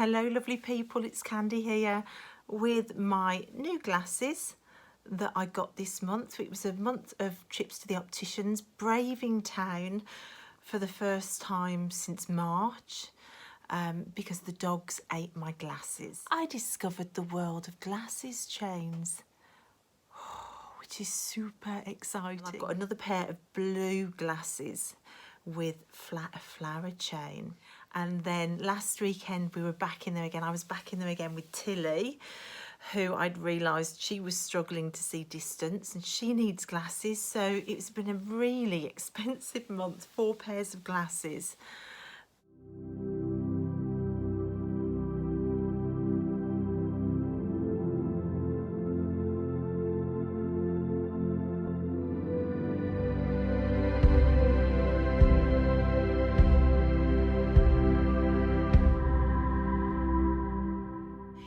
Hello lovely people, it's Candy here with my new glasses that I got this month. It was a month of trips to the opticians, braving town for the first time since March because the dogs ate my glasses. I discovered the world of glasses chains, which is super exciting. And I've got another pair of blue glasses with a flower chain. And then last weekend we were back in them again. I was back in them again with Tilly, who I'd realised she was struggling to see distance and she needs glasses. So it's been a really expensive month, 4 pairs of glasses.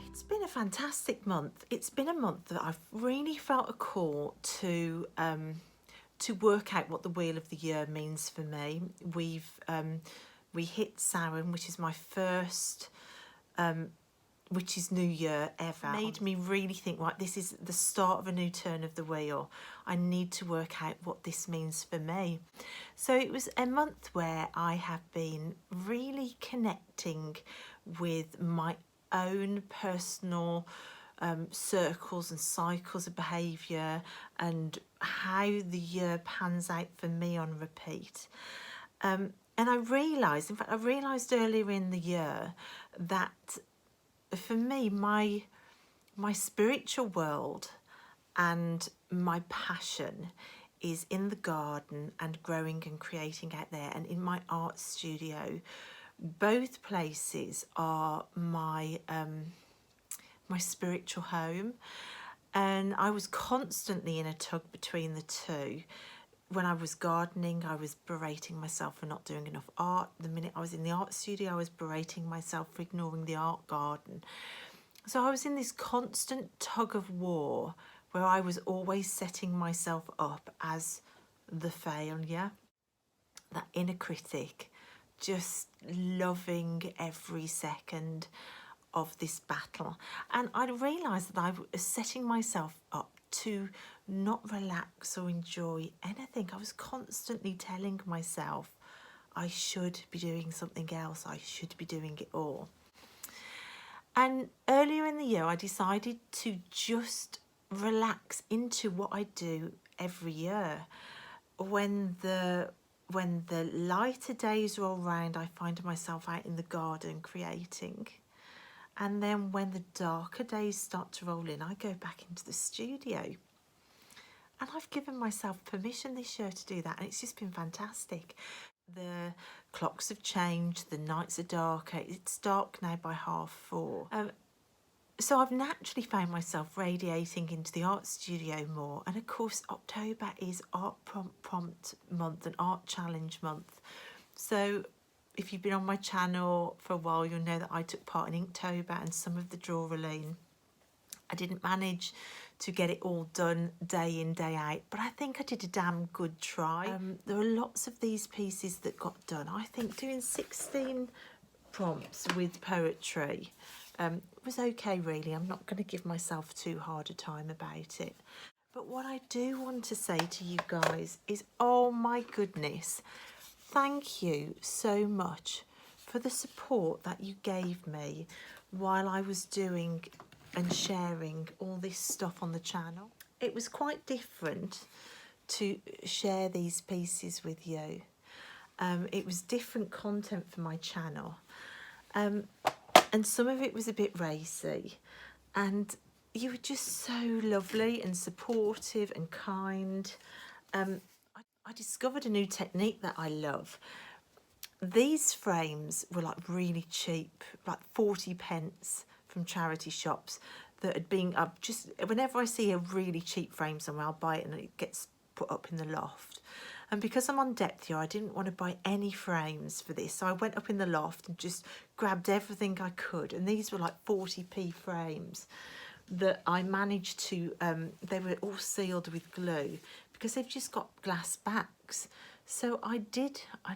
It's been a fantastic month. It's been a month that I've really felt a call to work out what the wheel of the year means for me. We hit Samhain, which is my first which is New Year ever. It made me really think, right, this is the start of a new turn of the wheel. I need to work out what this means for me. So it was a month where I have been really connecting with my own personal circles and cycles of behaviour and how the year pans out for me on repeat. And I realised, in fact, I realised earlier in the year that for me, my spiritual world and my passion is in the garden and growing and creating out there, and in my art studio. Both places are my my spiritual home, and I was constantly in a tug between the two. When I was gardening, I was berating myself for not doing enough art. The minute I was in the art studio, I was berating myself for ignoring the art garden. So I was in this constant tug of war where I was always setting myself up as the failure, that inner critic, just loving every second of this battle. And I realised that I was setting myself up to not relax or enjoy anything. I was constantly telling myself I should be doing something else, I should be doing it all. And earlier in the year I decided to just relax into what I do every year. When the lighter days roll round, I find myself out in the garden creating. And then when the darker days start to roll in, I go back into the studio. And I've given myself permission this year to do that, and it's just been fantastic. The clocks have changed, the nights are darker, it's dark now by 4:30. So I've naturally found myself radiating into the art studio more. And of course, October is Art Prompt month and Art Challenge month. So if you've been on my channel for a while, you'll know that I took part in Inktober and some of the Drawing. I didn't manage to get it all done day in, day out, but I think I did a damn good try. There are lots of these pieces that got done. I think doing 16 prompts with poetry was okay, really. I'm not going to give myself too hard a time about it. But what I do want to say to you guys is, oh my goodness, thank you so much for the support that you gave me while I was doing and sharing all this stuff on the channel. It was quite different to share these pieces with you. It was different content for my channel. And some of it was a bit racy. And you were just so lovely and supportive and kind. I discovered a new technique that I love. These frames were like really cheap, like 40p from charity shops that had been up. Just whenever I see a really cheap frame somewhere, I'll buy it and it gets put up in the loft. And because I'm on depth here, I didn't want to buy any frames for this, so I went up in the loft and just grabbed everything I could. And these were like 40p frames that I managed to, they were all sealed with glue because they've just got glass backs. So I'm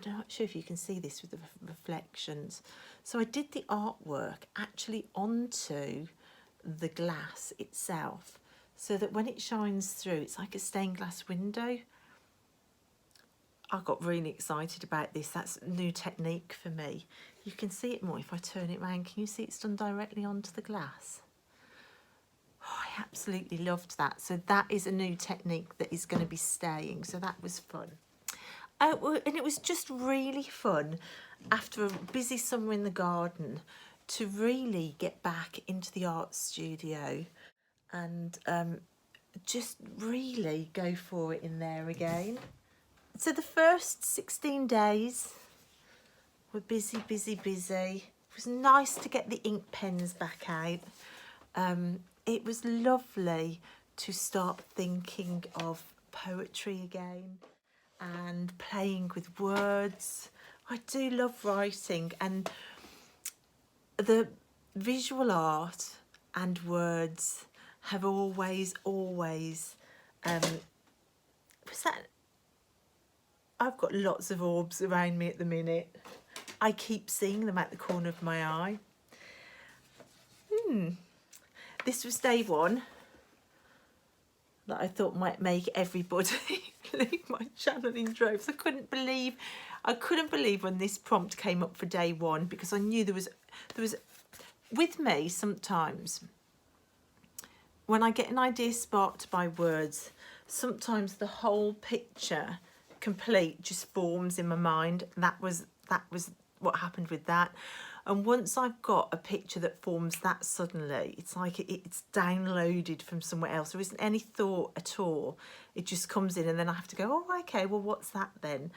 not sure if you can see this with the reflections. So I did the artwork actually onto the glass itself, so that when it shines through, it's like a stained glass window. I got really excited about this. That's a new technique for me. You can see it more if I turn it around. Can you see it's done directly onto the glass? Oh, I absolutely loved that. So that is a new technique that is going to be staying. So that was fun. And it was just really fun after a busy summer in the garden to really get back into the art studio and just really go for it in there again. So the first 16 days were busy, busy, busy. It was nice to get the ink pens back out. It was lovely to start thinking of poetry again and playing with words. I do love writing, and the visual art and words have always was that, I've got lots of orbs around me at the minute. I keep seeing them at the corner of my eye. This was day one that I thought might make everybody leave my channel in droves. I couldn't believe when this prompt came up for day one, because I knew there was with me sometimes when I get an idea sparked by words, sometimes the whole picture complete just forms in my mind. That was what happened with that. And once I've got a picture that forms that suddenly, it's like it's downloaded from somewhere else. There isn't any thought at all. It just comes in, and then I have to go, oh, okay, well, what's that then?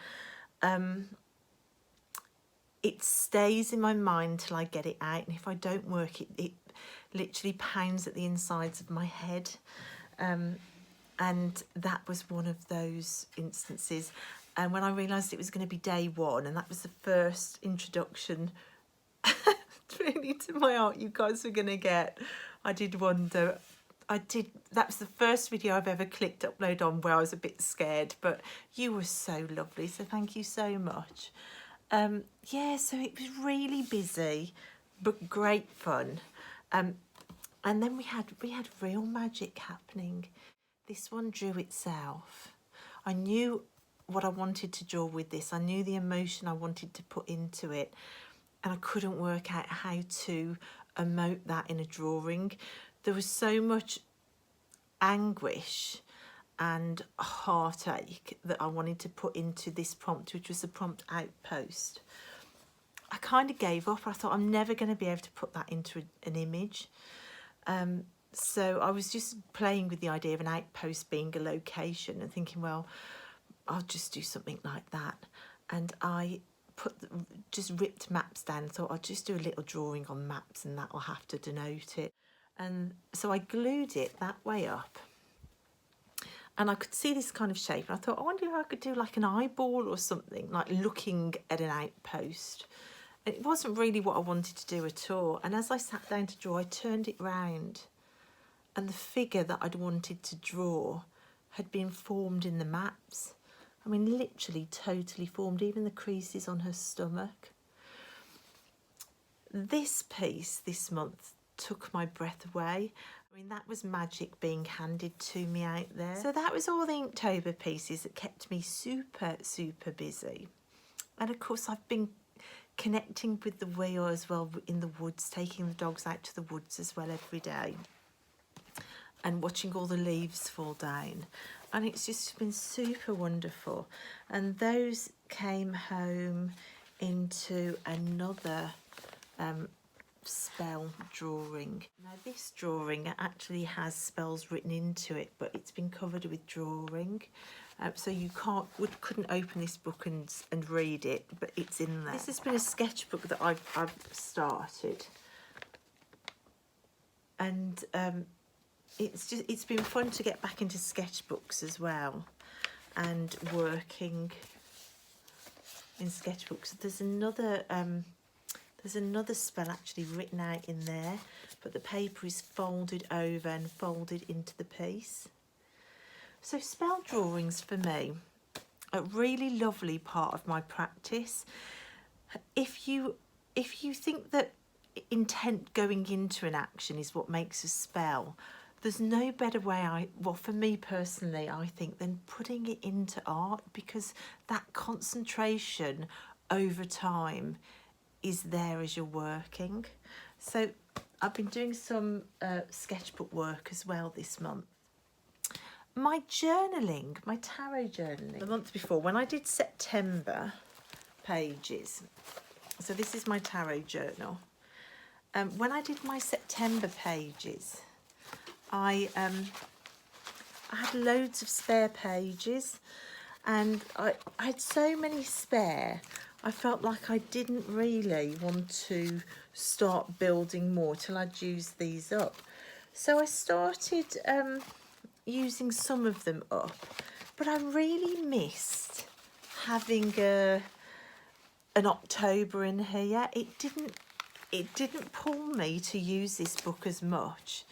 It stays in my mind till I get it out. And if I don't work it, it literally pounds at the insides of my head. And that was one of those instances. And when I realised it was going to be day one, and that was the first introduction really to my art you guys were going to get, I did wonder. That was the first video I've ever clicked upload on where I was a bit scared, but you were so lovely, so thank you so much. Yeah, so it was really busy but great fun. And then we had real magic happening. This one drew itself. I knew what I wanted to draw with this. I knew the emotion I wanted to put into it, and I couldn't work out how to emote that in a drawing. There was so much anguish and heartache that I wanted to put into this prompt, which was the prompt outpost. I kind of gave up. I thought I'm never going to be able to put that into an image. So I was just playing with the idea of an outpost being a location and thinking, well, I'll just do something like that. And I just ripped maps down and thought I'll just do a little drawing on maps, and that'll have to denote it. And so I glued it that way up, and I could see this kind of shape, and I thought, I wonder if I could do like an eyeball or something, like looking at an outpost. And it wasn't really what I wanted to do at all. And as I sat down to draw, I turned it round, and the figure that I'd wanted to draw had been formed in the maps. I mean, literally totally formed, even the creases on her stomach. This piece this month took my breath away. I mean, that was magic being handed to me out there. So that was all the Inktober pieces that kept me super, super busy. And of course, I've been connecting with the whirl as well in the woods, taking the dogs out to the woods as well every day, and watching all the leaves fall down. And it's just been super wonderful. And those came home into another spell drawing. Now this drawing actually has spells written into it, but it's been covered with drawing. So you couldn't open this book and read it, but it's in there. This has been a sketchbook that I've started. And it's been fun to get back into sketchbooks as well, and working in sketchbooks. There's another spell actually written out in there, but the paper is folded over and folded into the piece. So spell drawings for me are a really lovely part of my practice. If you if you think that intent going into an action is what makes a spell, there's no better way, well, for me personally, I think, than putting it into art, because that concentration over time is there as you're working. So I've been doing some sketchbook work as well this month. My journaling, my tarot journaling, the month before, when I did September pages, so this is my tarot journal. When I did my September pages, I had loads of spare pages, and I had so many spare, I felt like I didn't really want to start building more till I'd used these up. So I started using some of them up, but I really missed having an October in here. It didn't pull me to use this book as much,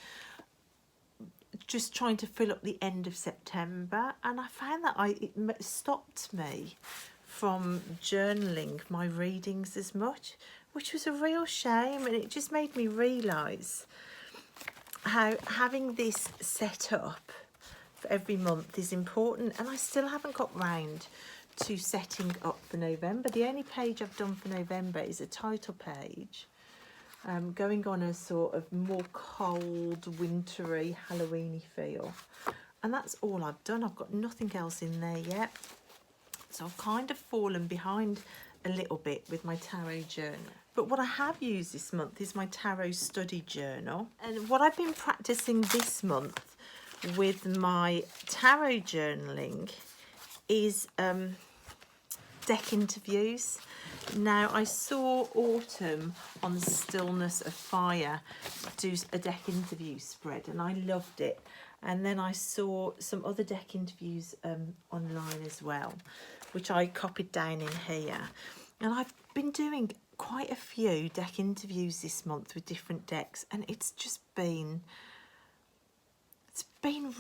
just trying to fill up the end of September, and I found that it stopped me from journaling my readings as much, which was a real shame, and it just made me realise how having this set up for every month is important, and I still haven't got round to setting up for November. The only page I've done for November is a title page, going on a sort of more cold, wintry, Halloweeny feel, and that's all I've done. I've got nothing else in there yet, so I've kind of fallen behind a little bit with my tarot journal. But what I have used this month is my tarot study journal, and what I've been practicing this month with my tarot journaling is deck interviews. Now, I saw Autumn on the Stillness of Fire do a deck interview spread, and I loved it. And then I saw some other deck interviews online as well, which I copied down in here. And I've been doing quite a few deck interviews this month with different decks, and it's been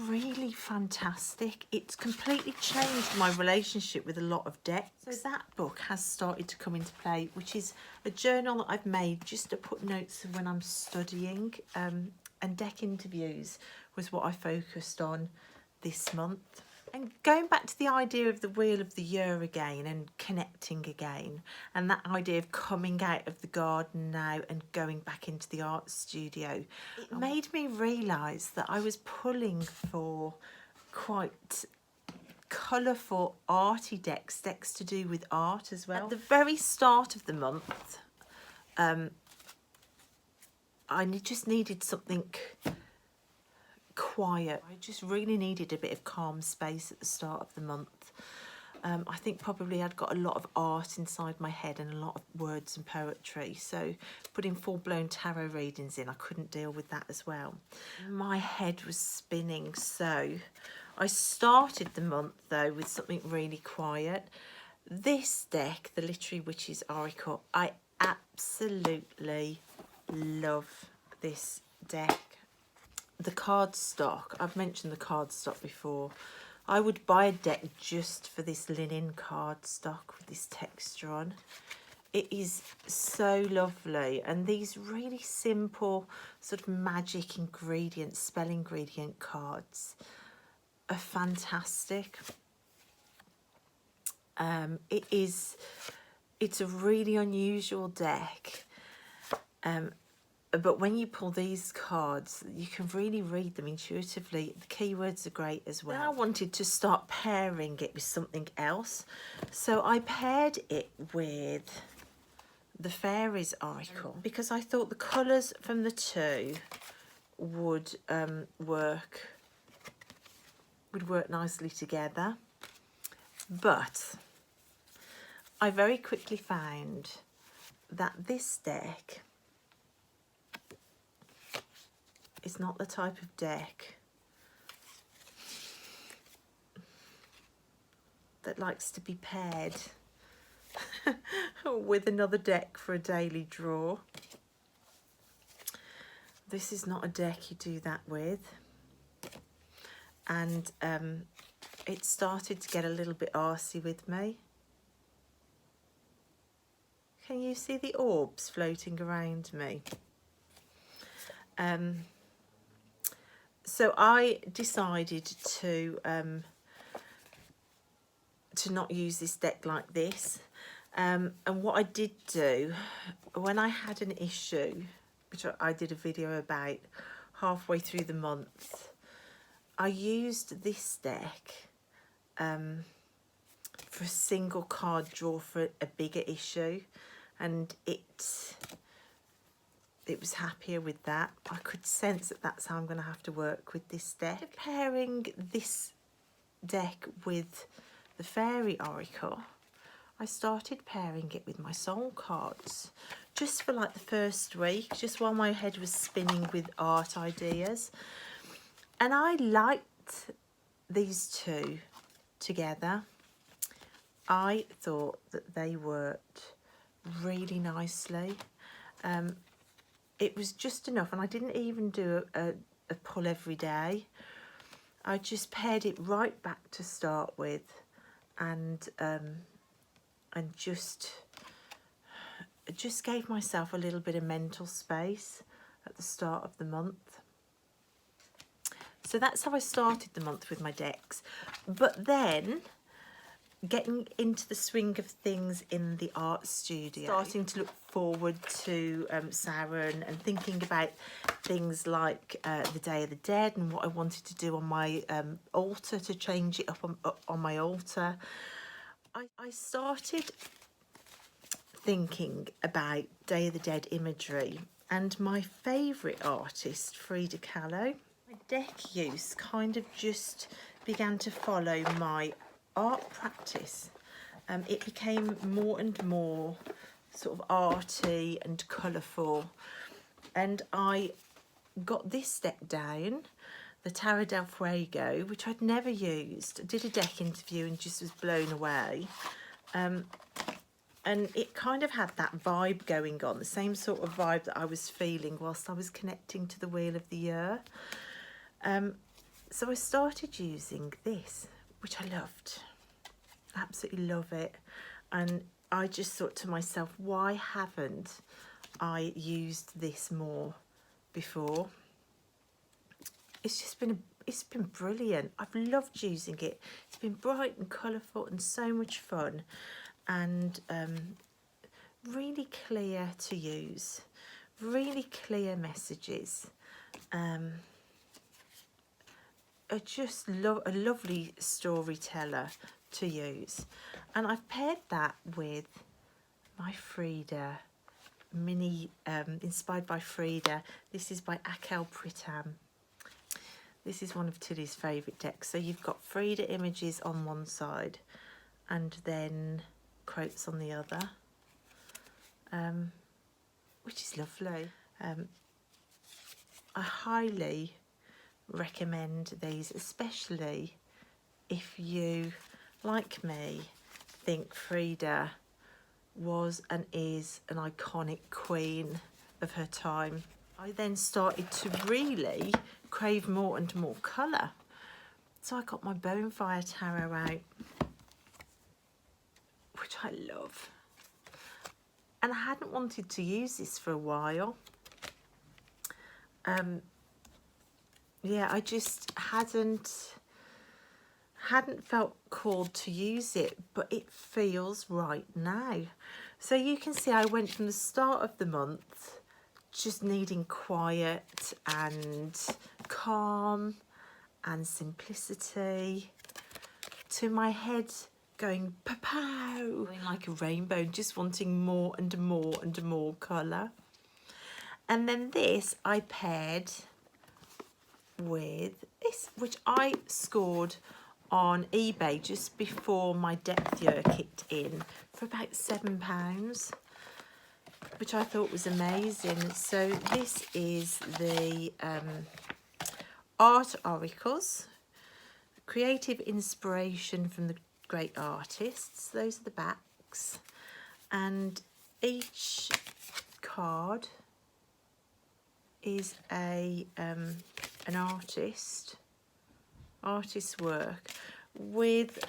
really fantastic. It's completely changed my relationship with a lot of decks. So that book has started to come into play, which is a journal that I've made just to put notes of when I'm studying, and deck interviews was what I focused on this month. And going back to the idea of the wheel of the year again and connecting again, and that idea of coming out of the garden now and going back into the art studio, it made me realise that I was pulling for quite colourful arty decks to do with art as well. At the very start of the month, I just needed something quiet. I just really needed a bit of calm space at the start of the month. I think probably I'd got a lot of art inside my head and a lot of words and poetry, so putting full-blown tarot readings in, I couldn't deal with that as well. My head was spinning, so I started the month though with something really quiet. This deck, the Literary Witches Oracle, I absolutely love this deck. The cardstock, I've mentioned the cardstock before. I would buy a deck just for this linen cardstock with this texture on. It is so lovely, and these really simple sort of magic ingredients, spell ingredient cards are fantastic. It's a really unusual deck. But when you pull these cards, you can really read them intuitively. The keywords are great as well. Then I wanted to start pairing it with something else. So I paired it with the Fairies Oracle, because I thought the colours from the two would work nicely together. But I very quickly found that this deck is not the type of deck that likes to be paired with another deck for a daily draw. This is not a deck you do that with. And it started to get a little bit arsey with me. Can you see the orbs floating around me? So I decided to not use this deck like this. And what I did do, when I had an issue, which I did a video about halfway through the month, I used this deck for a single card draw for a bigger issue, and it was happier with that. I could sense that that's how I'm going to have to work with this deck. Pairing this deck with the Fairy Oracle, I started pairing it with my soul cards just for like the first week, just while my head was spinning with art ideas. And I liked these two together. I thought that they worked really nicely. It was just enough, and I didn't even do a pull every day. I just paired it right back to start with, and just gave myself a little bit of mental space at the start of the month. So that's how I started the month with my decks. But then, getting into the swing of things in the art studio, starting to look forward to Samhain, and thinking about things like the Day of the Dead and what I wanted to do on my altar, to change it up on my altar. I started thinking about Day of the Dead imagery, and my favourite artist, Frida Kahlo. My deck use kind of just began to follow my art practice. It became more and more sort of arty and colourful, and I got this deck down, the Tarot del Fuego, which I'd never used. I did a deck interview and just was blown away. And it kind of had that vibe going on, the same sort of vibe that I was feeling whilst I was connecting to the Wheel of the Year. So I started using this, which I loved. Absolutely love it. And I just thought to myself, why haven't I used this more before? It's been brilliant. I've loved using it. It's been bright and colourful and so much fun, and really clear to use, really clear messages. Just a lovely storyteller to use. And I've paired that with my Frida mini, inspired by Frida. This is by Akel Pritam. This is one of Tilly's favourite decks. So you've got Frida images on one side and then quotes on the other, which is lovely. I highly recommend these, especially if you, like me, think Frida was and is an iconic queen of her time. I then started to really crave more and more colour. So I got my Bonefire Tarot out, which I love. And I hadn't wanted to use this for a while. Yeah, I just hadn't felt called to use it, but it feels right now. So you can see I went from the start of the month just needing quiet and calm and simplicity, to my head going pow, like a rainbow, just wanting more and more and more colour. And then this I paired with this, which I scored on eBay just before my depth year kicked in for about £7, which I thought was amazing. So this is the Art Oracles, creative inspiration from the great artists. Those are the backs, and each card is an artist's work with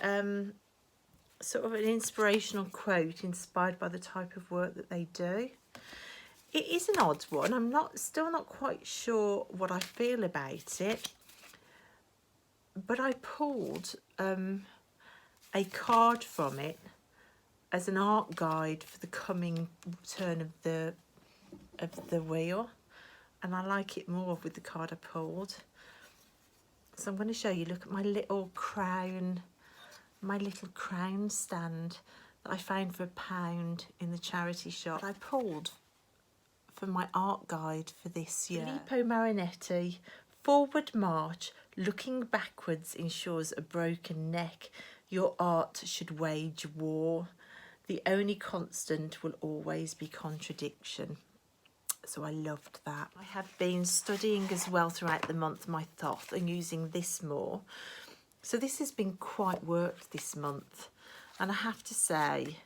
sort of an inspirational quote inspired by the type of work that they do. It is an odd one. I'm still not quite sure what I feel about it, but I pulled a card from it as an art guide for the coming turn of the wheel, and I like it more with the card I pulled. So I'm going to show you. Look at my little crown, my little crown stand that I found for £1 in the charity shop. I pulled for my art guide for this year. Filippo Marinetti, forward march, looking backwards ensures a broken neck. Your art should wage war. The only constant will always be contradiction. So I loved that. I have been studying as well throughout the month my thought and using this more. So this has been quite worked this month, and I have to say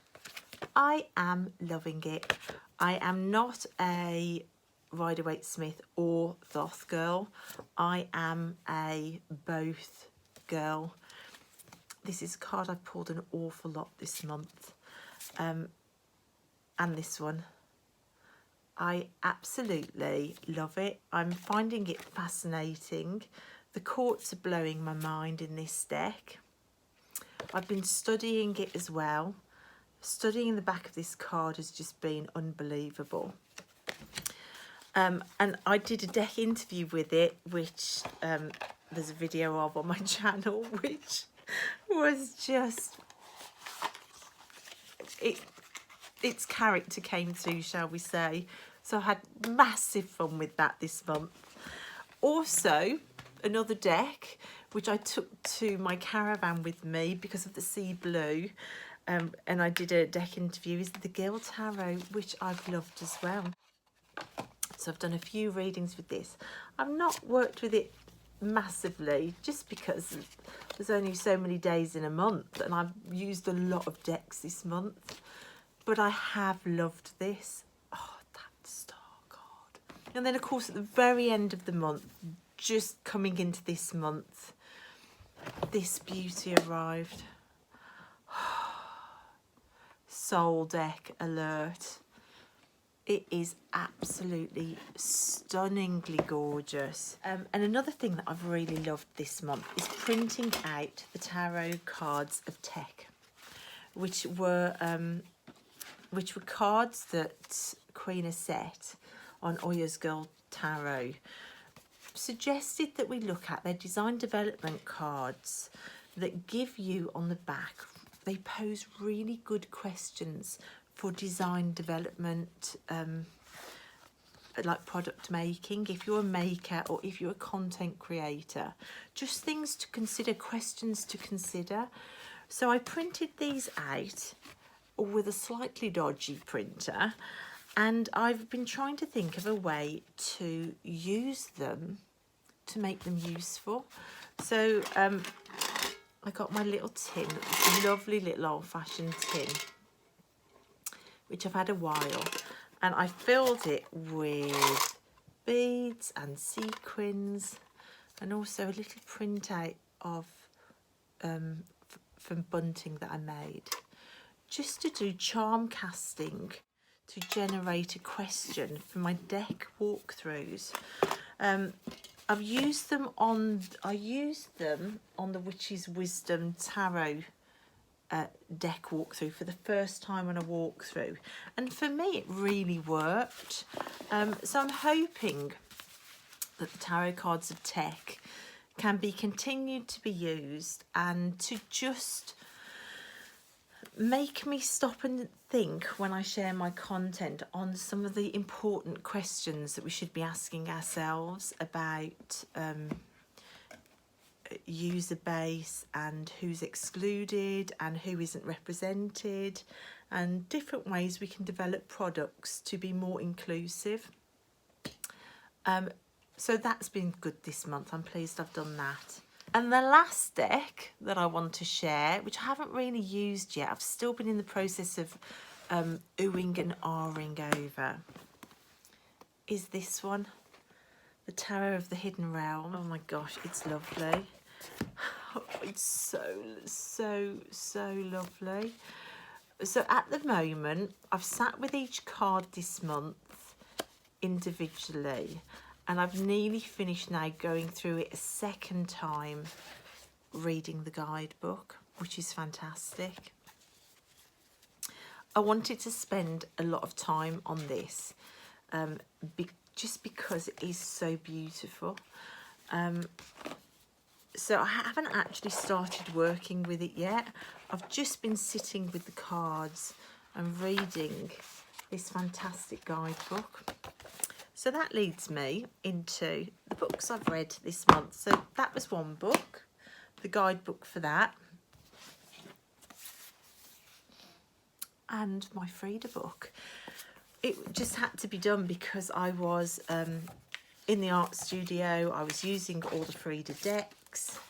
I am loving it. I am not a Rider-Waite-Smith or Thoth girl. I am a both girl. This is a card I've pulled an awful lot this month. And this one. I absolutely love it. I'm finding it fascinating. The quartz are blowing my mind in this deck. I've been studying it as well. Studying the back of this card has just been unbelievable. And I did a deck interview with it, which there's a video of on my channel, which was just... its character came through, shall we say. So I had massive fun with that this month. Also, another deck, which I took to my caravan with me because of the sea blue, and I did a deck interview, is the Gill Tarot, which I've loved as well. So I've done a few readings with this. I've not worked with it massively, just because there's only so many days in a month, and I've used a lot of decks this month. But I have loved this. Oh, that star card. And then, of course, at the very end of the month, just coming into this month, this beauty arrived. Soul deck alert. It is absolutely stunningly gorgeous. And another thing that I've really loved this month is printing out the tarot cards of Tech, which were cards that Queen Asset on Oya's Girl Tarot suggested that we look at. Their design development cards that give you on the back, they pose really good questions for design development, like product making, if you're a maker or if you're a content creator. Just things to consider, questions to consider. So I printed these out with a slightly dodgy printer, and I've been trying to think of a way to use them to make them useful. So I got my little tin, this lovely little old-fashioned tin, which I've had a while, and I filled it with beads and sequins, and also a little printout of from bunting that I made, just to do charm casting to generate a question for my deck walkthroughs. I used them on the Witch's Wisdom Tarot deck walkthrough for the first time on a walkthrough, and for me it really worked. So I'm hoping that the tarot cards of Tech can be continued to be used, and to just make me stop and think when I share my content on some of the important questions that we should be asking ourselves about user base, and who's excluded and who isn't represented, and different ways we can develop products to be more inclusive. So that's been good this month. I'm pleased I've done that. And the last deck that I want to share, which I haven't really used yet, I've still been in the process of oohing and ahhing over, is this one, the Tarot of the Hidden Realm. Oh my gosh, it's lovely. It's so lovely. So at the moment, I've sat with each card this month individually, and I've nearly finished now going through it a second time, reading the guidebook, which is fantastic. I wanted to spend a lot of time on this, just because it is so beautiful. So I haven't actually started working with it yet. I've just been sitting with the cards and reading this fantastic guidebook. So that leads me into the books I've read this month. So that was one book, the guidebook for that. And my Frida book. It just had to be done because I was in the art studio. I was using all the Frida decks.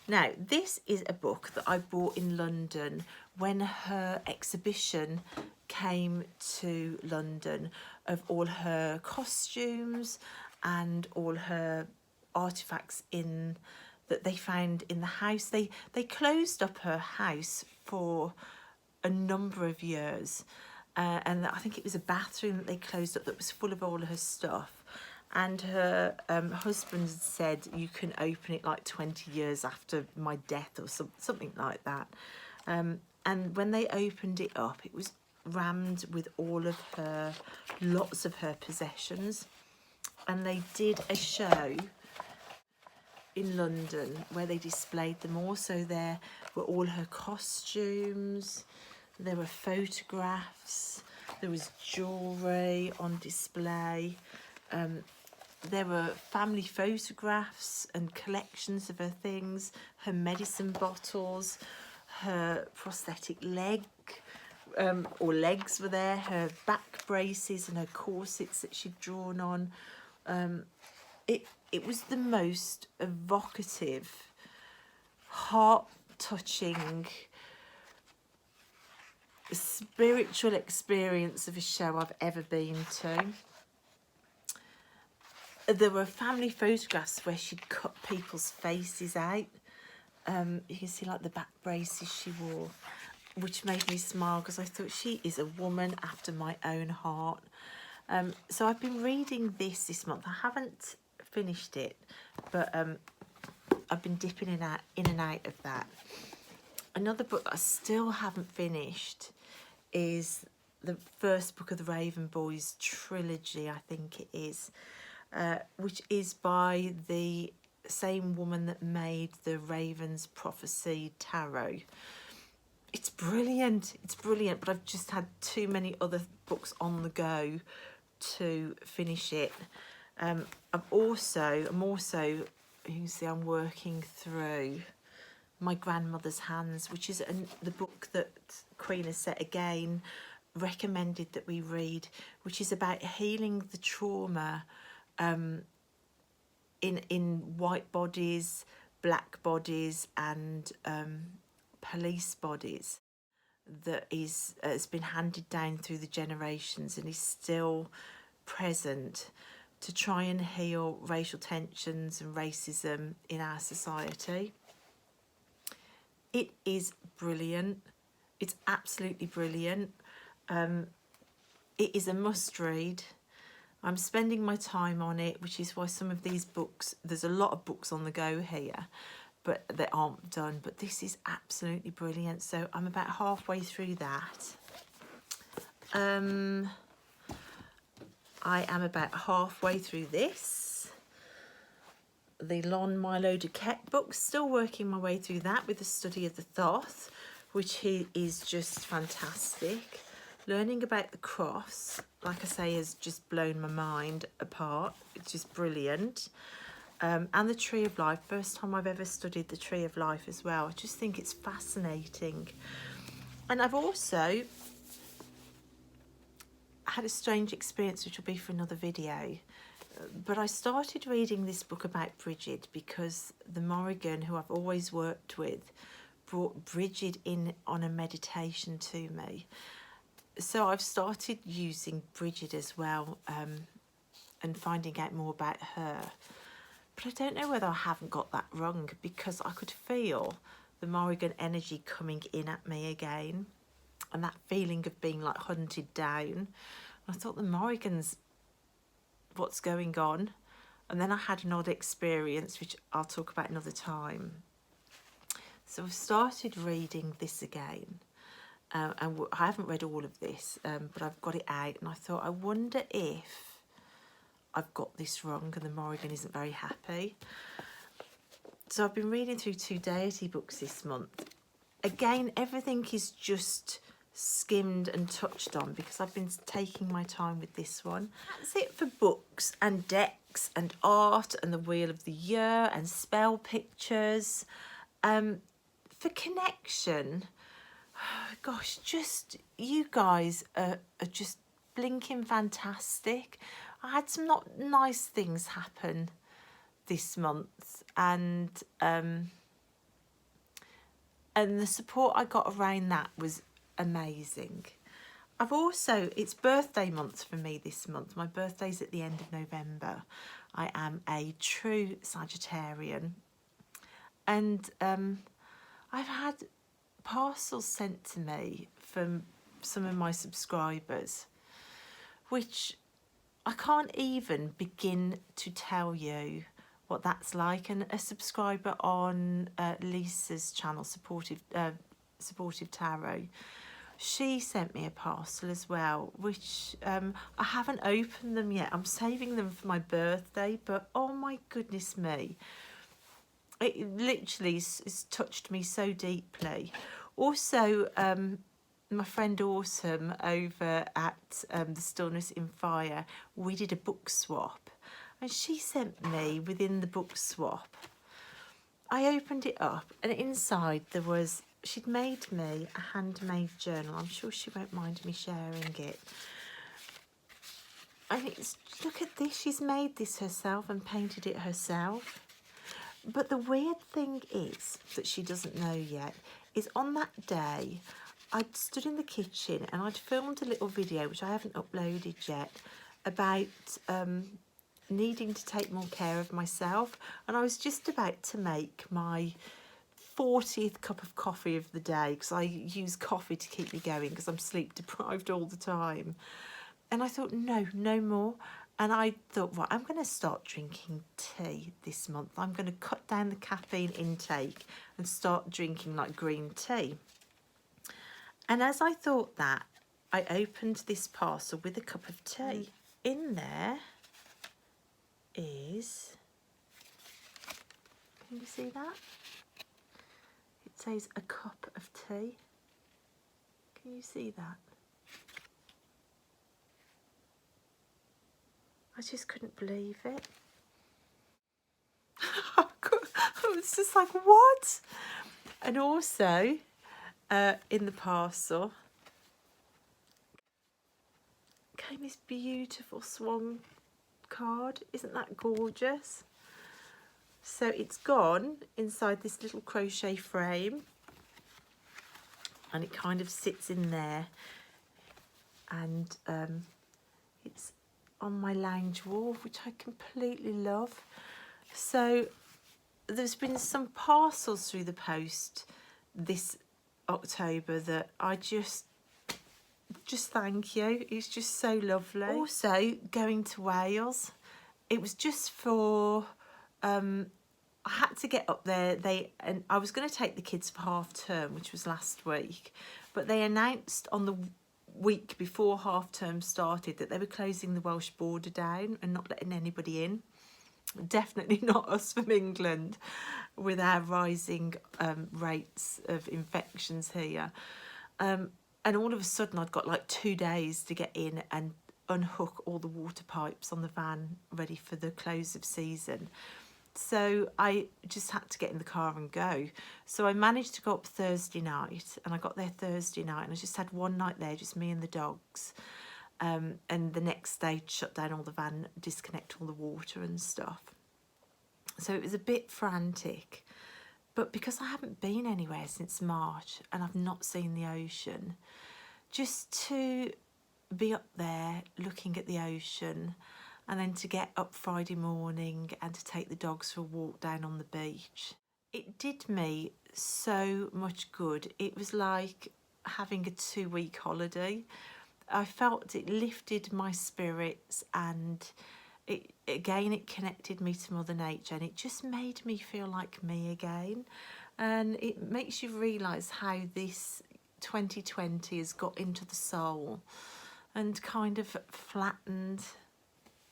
Now, this is a book that I bought in London when her exhibition came to London, of all her costumes and all her artifacts that they found in the house. They closed up her house for a number of years, and I think it was a bathroom that they closed up that was full of all her stuff. And her husband said, you can open it like 20 years after my death or something like that. And when they opened it up, it was rammed with lots of her possessions. And they did a show in London where they displayed them all. So there were all her costumes, there were photographs, there was jewellery on display. There were family photographs and collections of her things, her medicine bottles, her prosthetic leg, or legs were there, her back braces and her corsets that she'd drawn on. It was the most evocative, heart-touching, spiritual experience of a show I've ever been to. There were family photographs where she'd cut people's faces out. You can see like the back braces she wore, which made me smile because I thought she is a woman after my own heart. So I've been reading this month. I haven't finished it, but I've been dipping in and out of that. Another book that I still haven't finished is the first book of the Raven Boys trilogy, I think it is. Which is by the same woman that made the Raven's Prophecy Tarot. It's brilliant, but I've just had too many other books on the go to finish it. I'm also, you can see I'm working through My Grandmother's Hands, which is the book that Queen has Set Again recommended that we read, which is about healing the trauma in white bodies, black bodies, and police bodies, that has been handed down through the generations and is still present to try and heal racial tensions and racism in our society. It is brilliant. It's absolutely brilliant. It is a must read. I'm spending my time on it, which is why some of these books, there's a lot of books on the go here, but they aren't done. But this is absolutely brilliant. So I'm about halfway through that. I am about halfway through this. The Lon Milo Duquette book, still working my way through that with the study of the Thoth, which is just fantastic. Learning about the cross, like I say, has just blown my mind apart. It's just brilliant. And the Tree of Life, first time I've ever studied the Tree of Life as well. I just think it's fascinating. And I've also had a strange experience, which will be for another video. But I started reading this book about Bridget because the Morrigan, who I've always worked with, brought Bridget in on a meditation to me. So I've started using Bridget as well, and finding out more about her. But I don't know whether I haven't got that wrong, because I could feel the Morrigan energy coming in at me again, and that feeling of being like hunted down. I thought, the Morrigans, what's going on? And then I had an odd experience, which I'll talk about another time. So I've started reading this again. And I haven't read all of this, but I've got it out. And I thought, I wonder if I've got this wrong and the Morrigan isn't very happy. So I've been reading through 2 deity books this month. Again, everything is just skimmed and touched on because I've been taking my time with this one. That's it for books and decks and art and the Wheel of the Year and spell pictures. For connection, gosh, just you guys are just blinking fantastic. I had some not nice things happen this month, and the support I got around that was amazing. I've also, it's birthday month for me this month. My birthday's at the end of November. I am a true Sagittarian, and I've had parcels sent to me from some of my subscribers, which I can't even begin to tell you what that's like. And a subscriber on Lisa's channel, Supportive Tarot, she sent me a parcel as well, which I haven't opened them yet. I'm saving them for my birthday, but oh my goodness me, it literally has touched me so deeply. Also, my friend Autumn over at The Stillness in Fire, we did a book swap, and she sent me, within the book swap, I opened it up, and inside there was, she'd made me a handmade journal. I'm sure she won't mind me sharing it. And it's, look at this, she's made this herself and painted it herself. But the weird thing is, that she doesn't know yet, is on that day, I'd stood in the kitchen and I'd filmed a little video, which I haven't uploaded yet, about needing to take more care of myself. And I was just about to make my 40th cup of coffee of the day, because I use coffee to keep me going because I'm sleep deprived all the time. And I thought, no more. And I thought, right, I'm going to start drinking tea this month. I'm going to cut down the caffeine intake and start drinking like green tea. And as I thought that, I opened this parcel with a cup of tea. In there is, can you see that? It says a cup of tea. Can you see that? I just couldn't believe it. I was just like, what? And also, in the parcel came this beautiful swan card. Isn't that gorgeous? So it's gone inside this little crochet frame, and it kind of sits in there, and it's on my lounge wall, which I completely love. So there's been some parcels through the post this October that I just thank you. It's just so lovely. Also, going to Wales, it was just for I had to get up there. And I was going to take the kids for half term, which was last week, but they announced on the week before half term started that they were closing the Welsh border down and not letting anybody in. Definitely not us from England, with our rising rates of infections here. And all of a sudden I'd got like 2 days to get in and unhook all the water pipes on the van ready for the close of season. So I just had to get in the car and go. So I managed to go up Thursday night, and I got there Thursday night, and I just had one night there, just me and the dogs. And the next day shut down all the van, disconnect all the water and stuff. So it was a bit frantic. But because I haven't been anywhere since March and I've not seen the ocean, just to be up there looking at the ocean and then to get up Friday morning and to take the dogs for a walk down on the beach. It did me so much good. It was like having a 2-week holiday. I felt it lifted my spirits, and it connected me to Mother Nature, and it just made me feel like me again. And it makes you realise how this 2020 has got into the soul and kind of flattened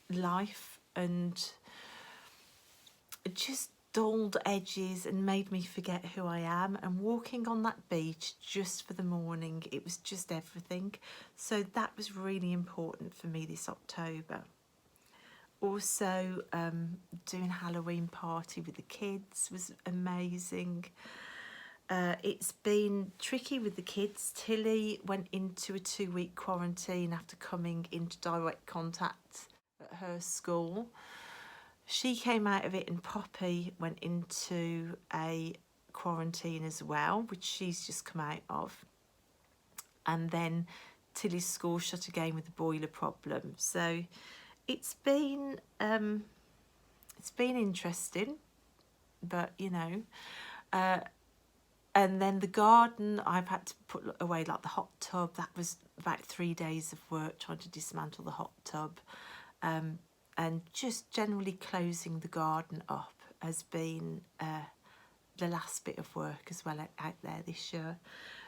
life and just dulled edges and made me forget who I am. And walking on that beach just for the morning, it was just everything. So that was really important for me this October. Also, doing Halloween party with the kids was amazing. It's been tricky with the kids. Tilly went into a 2-week quarantine after coming into direct contact at her school. She came out of it, and Poppy went into a quarantine as well, which she's just come out of. And then Tilly's school shut again with the boiler problem. So it's been interesting, but you know. And then the garden, I've had to put away like the hot tub. That was about 3 days of work trying to dismantle the hot tub. And just generally closing the garden up has been the last bit of work as well out there this year.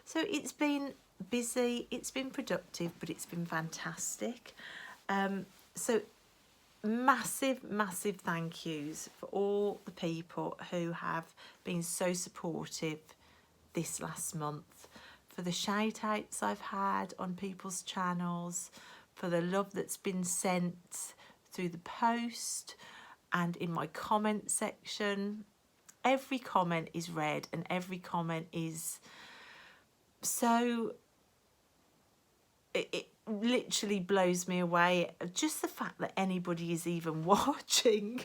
So it's been busy, it's been productive, but it's been fantastic. So massive thank yous for all the people who have been so supportive this last month, for the shout outs I've had on people's channels, for the love that's been sent through the post and in my comment section. Every comment is read, and every comment is so, it literally blows me away. Just the fact that anybody is even watching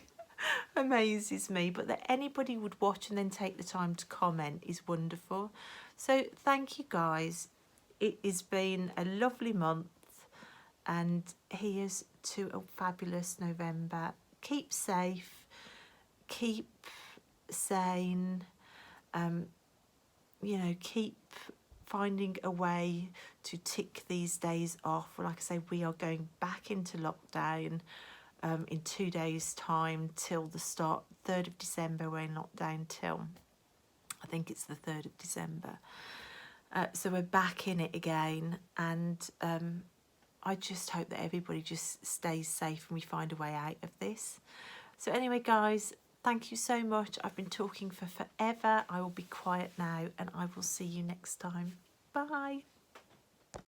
amazes me, but that anybody would watch and then take the time to comment is wonderful. So thank you guys. It has been a lovely month, and here's to a fabulous November. Keep safe, keep sane, you know, keep finding a way to tick these days off. Like I say, we are going back into lockdown in 2 days' time till the start, 3rd of December. We're in lockdown till, I think it's the 3rd of December. So we're back in it again, and I just hope that everybody just stays safe and we find a way out of this. So anyway, guys, thank you so much. I've been talking for forever. I will be quiet now, and I will see you next time. Bye.